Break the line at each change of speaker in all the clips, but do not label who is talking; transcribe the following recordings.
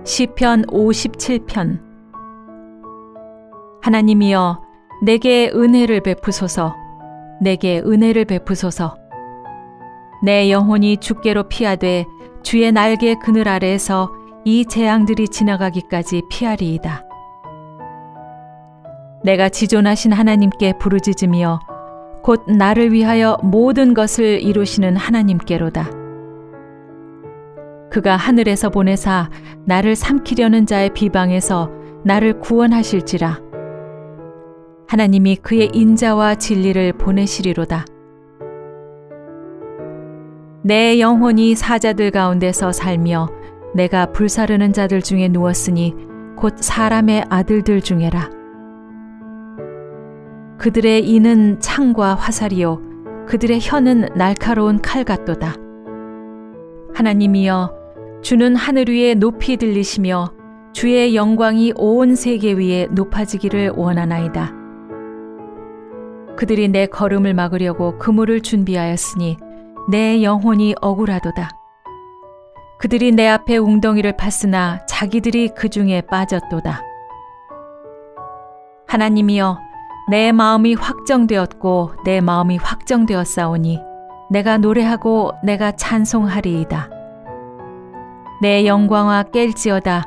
시편 57편. 하나님이여, 내게 은혜를 베푸소서. 내게 은혜를 베푸소서. 내 영혼이 주께로 피하되 주의 날개 그늘 아래에서 이 재앙들이 지나가기까지 피하리이다. 내가 지존하신 하나님께 부르짖으며 곧 나를 위하여 모든 것을 이루시는 하나님께로다. 그가 하늘에서 보내사 나를 삼키려는 자의 비방에서 나를 구원하실지라. 하나님이 그의 인자와 진리를 보내시리로다. 내 영혼이 사자들 가운데서 살며 내가 불사르는 자들 중에 누웠으니 곧 사람의 아들들 중에라. 그들의 이는 창과 화살이요 그들의 혀는 날카로운 칼 같도다. 하나님이여, 주는 하늘 위에 높이 들리시며 주의 영광이 온 세계 위에 높아지기를 원하나이다. 그들이 내 걸음을 막으려고 그물을 준비하였으니 내 영혼이 억울하도다. 그들이 내 앞에 웅덩이를 팠으나 자기들이 그 중에 빠졌도다. 하나님이여, 내 마음이 확정되었고 내 마음이 확정되었사오니 내가 노래하고 내가 찬송하리이다. 내 영광아 깰지어다.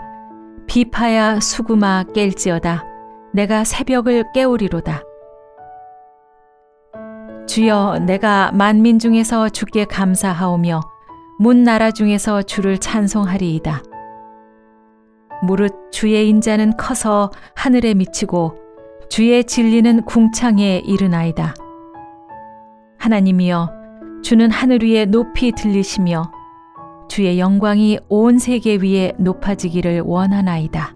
비파야 수구마 깰지어다. 내가 새벽을 깨우리로다. 주여, 내가 만민 중에서 주께 감사하오며 문 나라 중에서 주를 찬송하리이다. 무릇 주의 인자는 커서 하늘에 미치고 주의 진리는 궁창에 이르나이다. 하나님이여, 주는 하늘 위에 높이 들리시며 주의 영광이 온 세계 위에 높아지기를 원하나이다.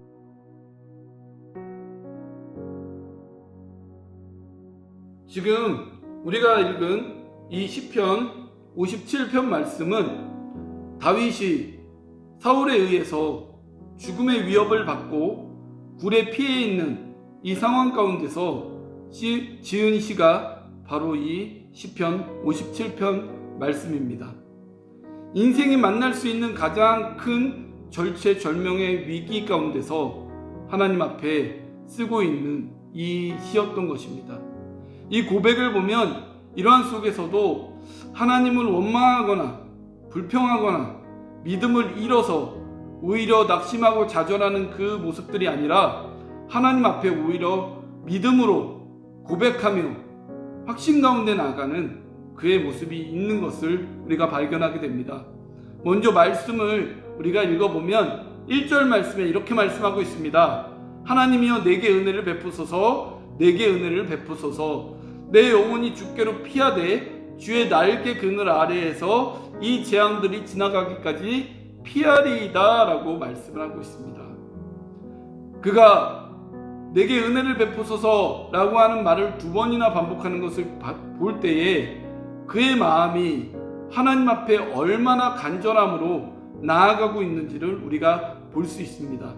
지금 우리가 읽은 이 시편 57편 말씀은 다윗이 사울에 의해서 죽음의 위협을 받고 굴에 피해 있는 이 상황 가운데서 지은 시가 바로 이 시편 57편 말씀입니다. 인생이 만날 수 있는 가장 큰 절체절명의 위기 가운데서 하나님 앞에 쓰고 있는 이 시였던 것입니다. 이 고백을 보면 이러한 속에서도 하나님을 원망하거나 불평하거나 믿음을 잃어서 오히려 낙심하고 좌절하는 그 모습들이 아니라 하나님 앞에 오히려 믿음으로 고백하며 확신 가운데 나아가는 그의 모습이 있는 것을 우리가 발견하게 됩니다. 먼저 말씀을 우리가 읽어보면 1절 말씀에 이렇게 말씀하고 있습니다. 하나님이여, 내게 은혜를 베푸소서. 내게 은혜를 베푸소서. 내 영혼이 주께로 피하되 주의 날개 그늘 아래에서 이 재앙들이 지나가기까지 피하리이다 라고 말씀을 하고 있습니다. 그가 내게 은혜를 베푸소서 라고 하는 말을 두 번이나 반복하는 것을 볼 때에 그의 마음이 하나님 앞에 얼마나 간절함으로 나아가고 있는지를 우리가 볼 수 있습니다.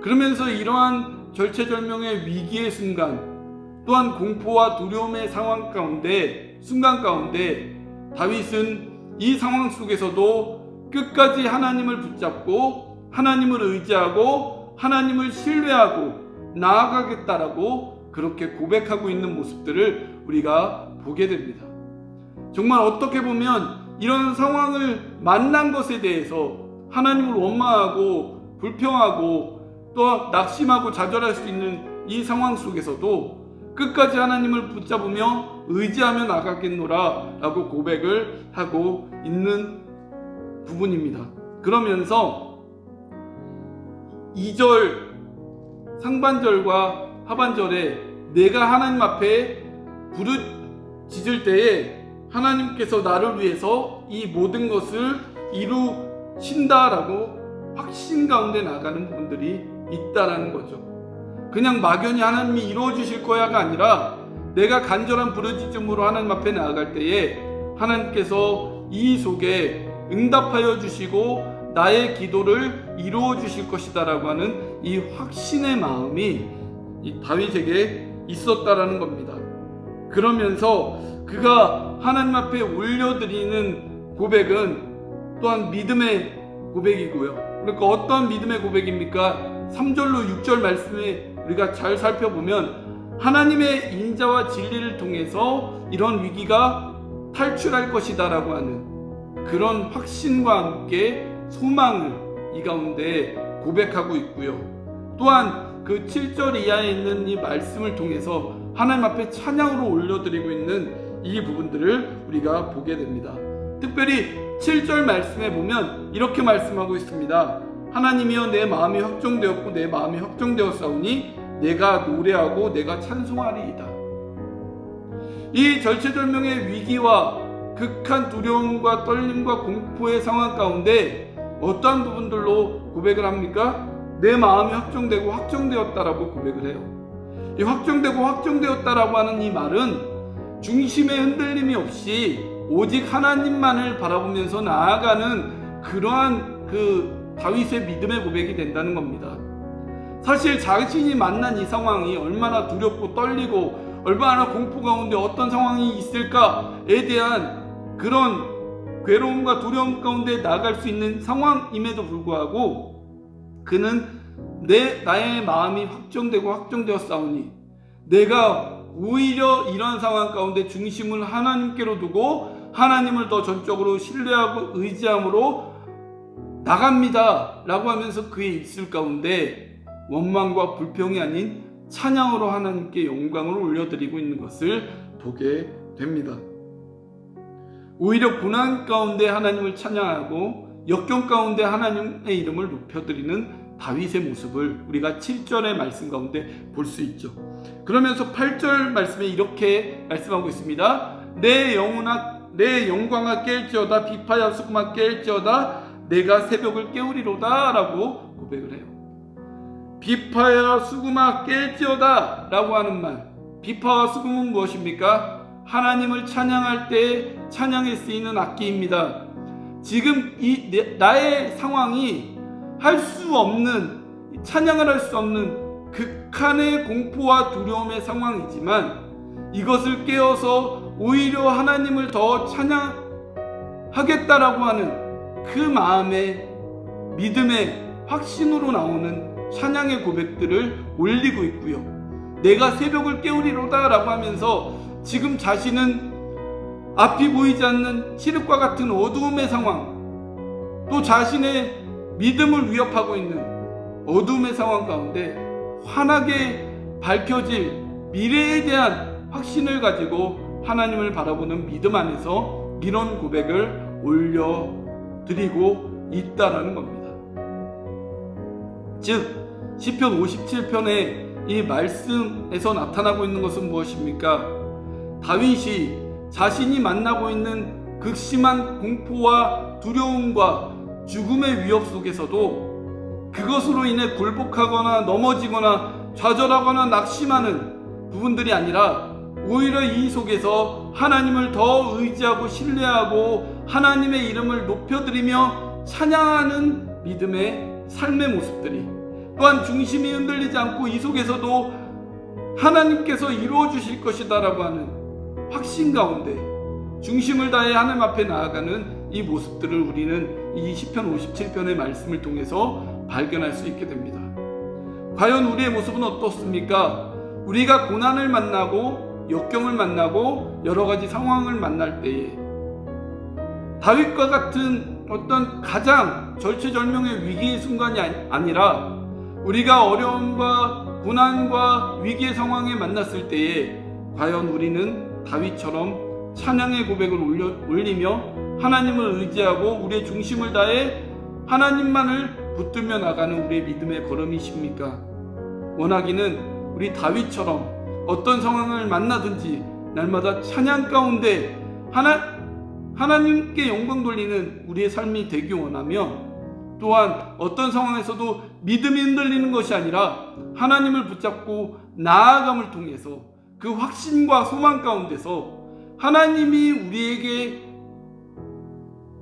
그러면서 이러한 절체절명의 위기의 순간, 또한 공포와 두려움의 상황 가운데, 순간 가운데 다윗은 이 상황 속에서도 끝까지 하나님을 붙잡고 하나님을 의지하고 하나님을 신뢰하고 나아가겠다라고 그렇게 고백하고 있는 모습들을 우리가 보게 됩니다. 정말 어떻게 보면 이런 상황을 만난 것에 대해서 하나님을 원망하고 불평하고 또 낙심하고 좌절할 수 있는 이 상황 속에서도 끝까지 하나님을 붙잡으며 의지하며 나가겠노라 라고 고백을 하고 있는 부분입니다. 그러면서 2절 상반절과 하반절에 내가 하나님 앞에 부르짖을 때에 하나님께서 나를 위해서 이 모든 것을 이루신다라고 확신 가운데 나가는 부분들이 있다라는 거죠. 그냥 막연히 하나님이 이루어 주실 거야가 아니라 내가 간절한 부르짖음으로 하나님 앞에 나아갈 때에 하나님께서 이 속에 응답하여 주시고 나의 기도를 이루어 주실 것이다 라고 하는 이 확신의 마음이 이 다윗에게 있었다라는 겁니다. 그러면서 그가 하나님 앞에 올려드리는 고백은 또한 믿음의 고백이고요. 그러니까 어떤 믿음의 고백입니까? 3절로 6절 말씀에 우리가 잘 살펴보면 하나님의 인자와 진리를 통해서 이런 위기가 탈출할 것이다 라고 하는 그런 확신과 함께 소망을 이 가운데 고백하고 있고요. 또한 그 7절 이하에 있는 이 말씀을 통해서 하나님 앞에 찬양으로 올려드리고 있는 이 부분들을 우리가 보게 됩니다. 특별히 7절 말씀에 보면 이렇게 말씀하고 있습니다. 하나님이여 내 마음이 확정되었고 내 마음이 확정되었사오니 내가 노래하고 내가 찬송하리이다. 이 절체절명의 위기와 극한 두려움과 떨림과 공포의 상황 가운데 어떠한 부분들로 고백을 합니까? 내 마음이 확정되고 확정되었다라고 고백을 해요. 이 확정되고 확정되었다라고 하는 이 말은 중심의 흔들림이 없이 오직 하나님만을 바라보면서 나아가는 그러한 그 다윗의 믿음의 고백이 된다는 겁니다. 사실 자신이 만난 이 상황이 얼마나 두렵고 떨리고 얼마나 공포 가운데 어떤 상황이 있을까에 대한 그런 괴로움과 두려움 가운데 나아갈 수 있는 상황임에도 불구하고 그는 나의 마음이 확정되고 확정되었사오니 내가 오히려 이런 상황 가운데 중심을 하나님께로 두고 하나님을 더 전적으로 신뢰하고 의지함으로 나갑니다 라고 하면서 그의 입술 가운데 원망과 불평이 아닌 찬양으로 하나님께 영광을 올려드리고 있는 것을 보게 됩니다. 오히려 고난 가운데 하나님을 찬양하고 역경 가운데 하나님의 이름을 높여드리는 다윗의 모습을 우리가 7절의 말씀 가운데 볼 수 있죠. 그러면서 8절 말씀에 이렇게 말씀하고 있습니다. 내 영광아 깰지어다 비파야 수금아 깰지어다 내가 새벽을 깨우리로다 라고 고백을 해요. 비파야 수금아 깰지어다 라고 하는 말, 비파와 수금은 무엇입니까? 하나님을 찬양할 때 찬양에 쓰이는 악기입니다. 지금 나의 상황이 할 수 없는, 찬양을 할 수 없는 극한의 공포와 두려움의 상황이지만 이것을 깨어서 오히려 하나님을 더 찬양하겠다라고 하는 그 마음의 믿음의 확신으로 나오는 찬양의 고백들을 올리고 있고요. 내가 새벽을 깨우리로다 라고 하면서 지금 자신은 앞이 보이지 않는 칠흑과 같은 어두움의 상황, 또 자신의 믿음을 위협하고 있는 어두움의 상황 가운데 환하게 밝혀질 미래에 대한 확신을 가지고 하나님을 바라보는 믿음 안에서 이런 고백을 올려드리고 있다라는 겁니다. 즉 시편 57편의 이 말씀에서 나타나고 있는 것은 무엇입니까? 다윗이 자신이 만나고 있는 극심한 공포와 두려움과 죽음의 위협 속에서도 그것으로 인해 굴복하거나 넘어지거나 좌절하거나 낙심하는 부분들이 아니라 오히려 이 속에서 하나님을 더 의지하고 신뢰하고 하나님의 이름을 높여드리며 찬양하는 믿음의 삶의 모습들이, 또한 중심이 흔들리지 않고 이 속에서도 하나님께서 이루어 주실 것이다 라고 하는 확신 가운데 중심을 다해 하나님 앞에 나아가는 이 모습들을 우리는 이 시편 57편의 말씀을 통해서 발견할 수 있게 됩니다. 과연 우리의 모습은 어떻습니까? 우리가 고난을 만나고 역경을 만나고 여러 가지 상황을 만날 때에 다윗과 같은 어떤 가장 절체절명의 위기의 순간이 아니라 우리가 어려움과 고난과 위기의 상황에 만났을 때에 과연 우리는 다윗처럼 찬양의 고백을 올리며 하나님을 의지하고 우리의 중심을 다해 하나님만을 붙들며 나가는 우리의 믿음의 걸음이십니까? 원하기는 우리 다윗처럼 어떤 상황을 만나든지 날마다 찬양 가운데 하나님께 영광 돌리는 우리의 삶이 되기 원하며, 또한 어떤 상황에서도 믿음이 흔들리는 것이 아니라 하나님을 붙잡고 나아감을 통해서 그 확신과 소망 가운데서 하나님이 우리에게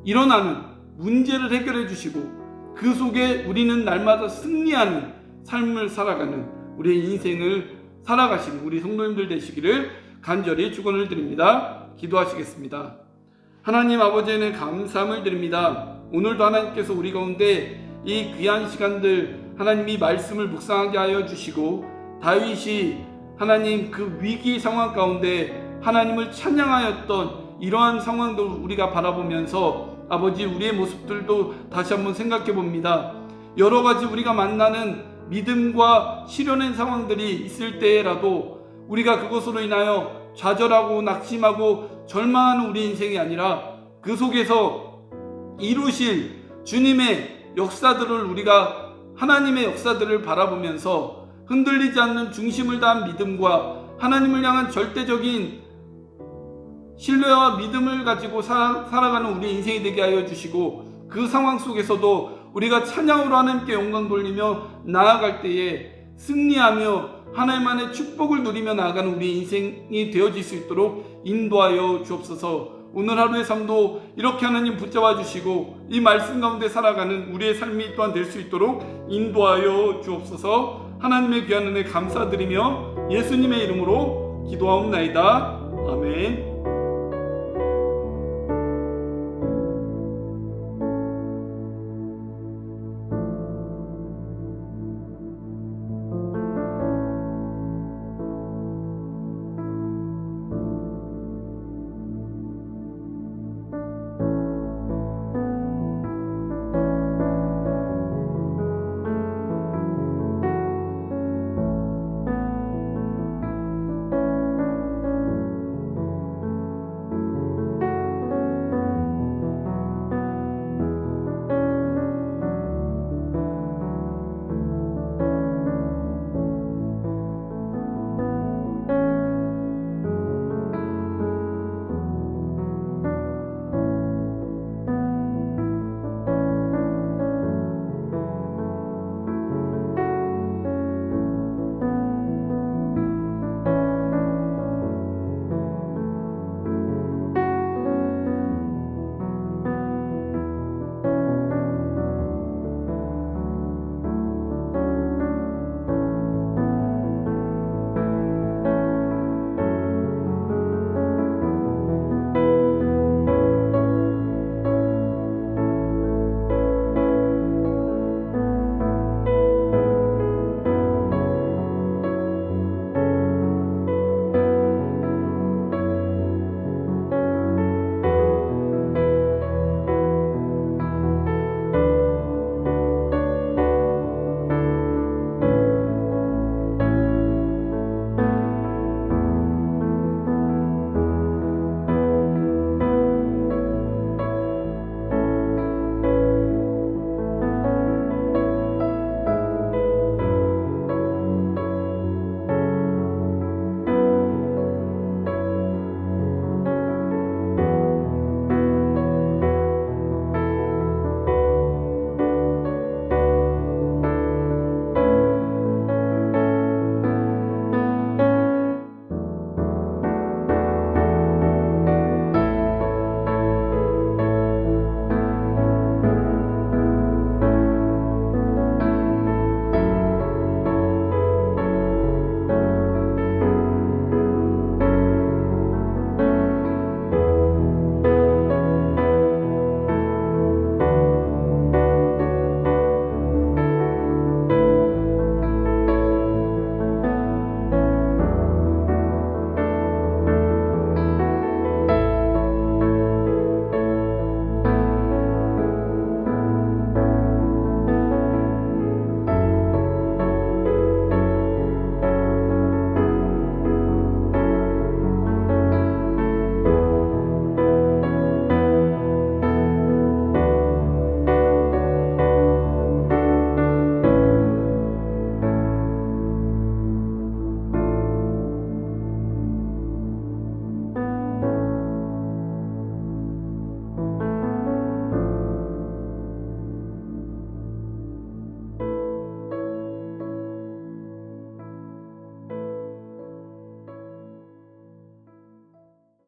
일어나는 문제를 해결해 주시고 그 속에 우리는 날마다 승리하는 삶을 살아가는 우리의 인생을 살아가시는 우리 성도님들 되시기를 간절히 축원을 드립니다. 기도하시겠습니다. 하나님 아버지에게 감사함을 드립니다. 오늘도 하나님께서 우리 가운데 이 귀한 시간들 하나님이 말씀을 묵상하게 하여 주시고, 다윗이 하나님 그 위기 상황 가운데 하나님을 찬양하였던 이러한 상황도 우리가 바라보면서 아버지, 우리의 모습들도 다시 한번 생각해 봅니다. 여러 가지 우리가 만나는 믿음과 실현의 상황들이 있을 때라도 우리가 그것으로 인하여 좌절하고 낙심하고 절망하는 우리 인생이 아니라 그 속에서 이루실 주님의 역사들을, 우리가 하나님의 역사들을 바라보면서 흔들리지 않는 중심을 다한 믿음과 하나님을 향한 절대적인 신뢰와 믿음을 가지고 살아가는 우리 인생이 되게 하여 주시고, 그 상황 속에서도 우리가 찬양으로 하나님께 영광 돌리며 나아갈 때에 승리하며 하나님 안의 축복을 누리며 나아가는 우리 인생이 되어질 수 있도록 인도하여 주옵소서. 오늘 하루의 삶도 이렇게 하나님 붙잡아 주시고 이 말씀 가운데 살아가는 우리의 삶이 또한 될 수 있도록 인도하여 주옵소서. 하나님의 귀한 은혜 감사드리며 예수님의 이름으로 기도하옵나이다. 아멘.